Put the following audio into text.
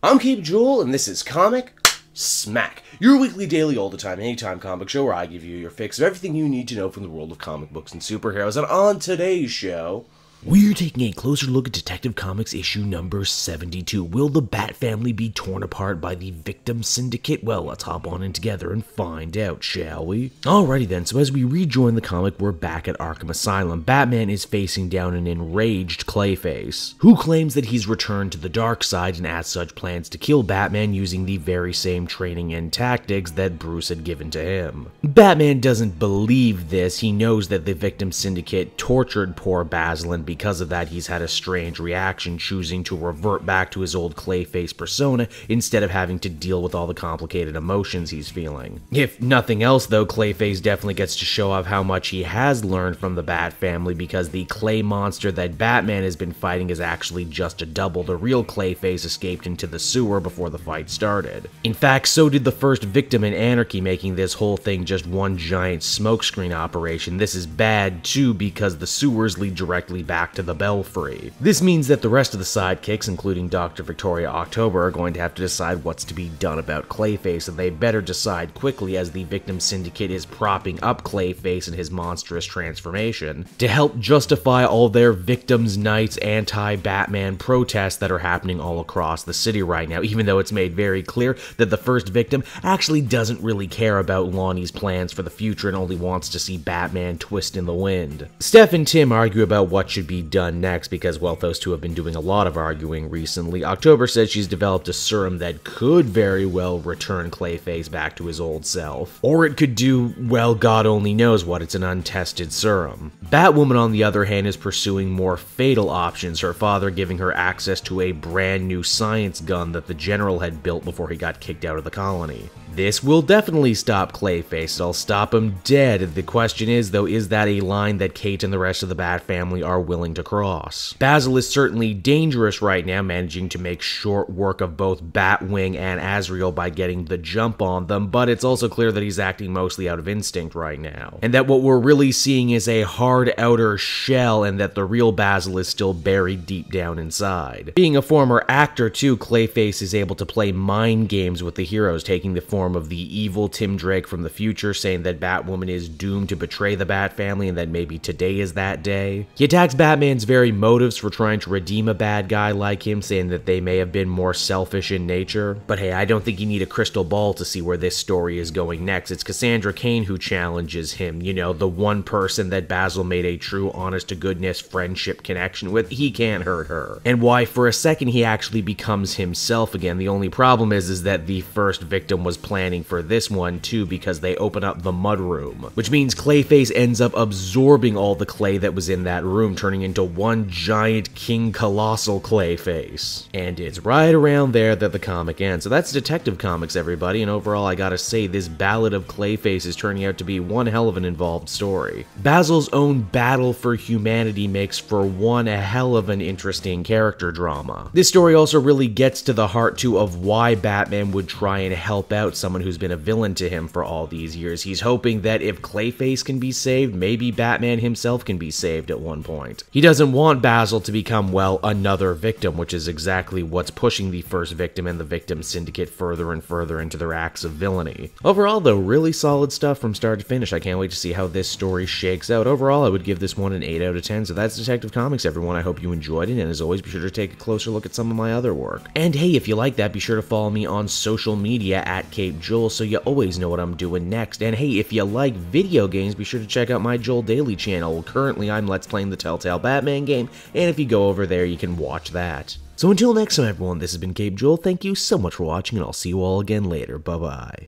I'm Cape Joel, and this is Comic Smack, your weekly, daily, all-the-time, anytime comic show where I give you your fix of everything you need to know from the world of comic books and superheroes. And on today's show, we're taking a closer look at Detective Comics issue number 72. Will the Bat family be torn apart by the Victim Syndicate? Well, let's hop on in together and find out, shall we? Alrighty then, so as we rejoin the comic, we're back at Arkham Asylum. Batman is facing down an enraged Clayface, who claims that he's returned to the dark side and as such plans to kill Batman using the very same training and tactics that Bruce had given to him. Batman doesn't believe this. He knows that the Victim Syndicate tortured poor Basil, and because of that, he's had a strange reaction, choosing to revert back to his old Clayface persona instead of having to deal with all the complicated emotions he's feeling. If nothing else, though, Clayface definitely gets to show off how much he has learned from the Bat family, because the clay monster that Batman has been fighting is actually just a double. The real Clayface escaped into the sewer before the fight started. In fact, so did the first victim in Anarchy, making this whole thing just one giant smokescreen operation. This is bad, too, because the sewers lead directly back to the Belfry. This means that the rest of the sidekicks, including Dr. Victoria October, are going to have to decide what's to be done about Clayface, and they better decide quickly, as the Victim Syndicate is propping up Clayface in his monstrous transformation to help justify all their Victims' Nights anti-Batman protests that are happening all across the city right now, even though it's made very clear that the first victim actually doesn't really care about Lonnie's plans for the future and only wants to see Batman twist in the wind. Steph and Tim argue about what should be done next because, well, those two have been doing a lot of arguing recently. October says she's developed a serum that could very well return Clayface back to his old self. Or it could do, well, God only knows what. It's an untested serum. Batwoman, on the other hand, is pursuing more fatal options, her father giving her access to a brand new science gun that the General had built before he got kicked out of the colony. This will definitely stop Clayface. It'll stop him dead. The question is, though, is that a line that Kate and the rest of the Bat family are willing to cross? Basil is certainly dangerous right now, managing to make short work of both Batwing and Azrael by getting the jump on them, but it's also clear that he's acting mostly out of instinct right now, and that what we're really seeing is a hard outer shell, and that the real Basil is still buried deep down inside. Being a former actor, too, Clayface is able to play mind games with the heroes, taking the form of the evil Tim Drake from the future, saying that Batwoman is doomed to betray the Bat family and that maybe today is that day. He attacks Batman's very motives for trying to redeem a bad guy like him, saying that they may have been more selfish in nature. But hey, I don't think you need a crystal ball to see where this story is going next. It's Cassandra Cain who challenges him, you know, the one person that Basil made a true honest-to-goodness friendship connection with. He can't hurt her. And why, for a second, he actually becomes himself again. The only problem is that the first victim was planning for this one too, because they open up the mudroom, which means Clayface ends up absorbing all the clay that was in that room, turning into one giant King Colossal Clayface. And it's right around there that the comic ends. So that's Detective Comics, everybody, and overall I gotta say, this Ballad of Clayface is turning out to be one hell of an involved story. Basil's own battle for humanity makes for one hell of an interesting character drama. This story also really gets to the heart too of why Batman would try and help out someone who's been a villain to him for all these years. He's hoping that if Clayface can be saved, maybe Batman himself can be saved at one point. He doesn't want Basil to become, well, another victim, which is exactly what's pushing the first victim and the Victim Syndicate further and further into their acts of villainy. Overall, though, really solid stuff from start to finish. I can't wait to see how this story shakes out. Overall, I would give this one an 8 out of 10, so that's Detective Comics, everyone. I hope you enjoyed it, and as always, be sure to take a closer look at some of my other work. And hey, if you like that, be sure to follow me on social media at Cape Joel, so you always know what I'm doing next. And hey, if you like video games, be sure to check out my Joel Daily channel. Currently, I'm Let's Playing the Telltale Batman game, and if you go over there, you can watch that. So until next time, everyone, this has been Cape Joel. Thank you so much for watching, and I'll see you all again later. Bye-bye.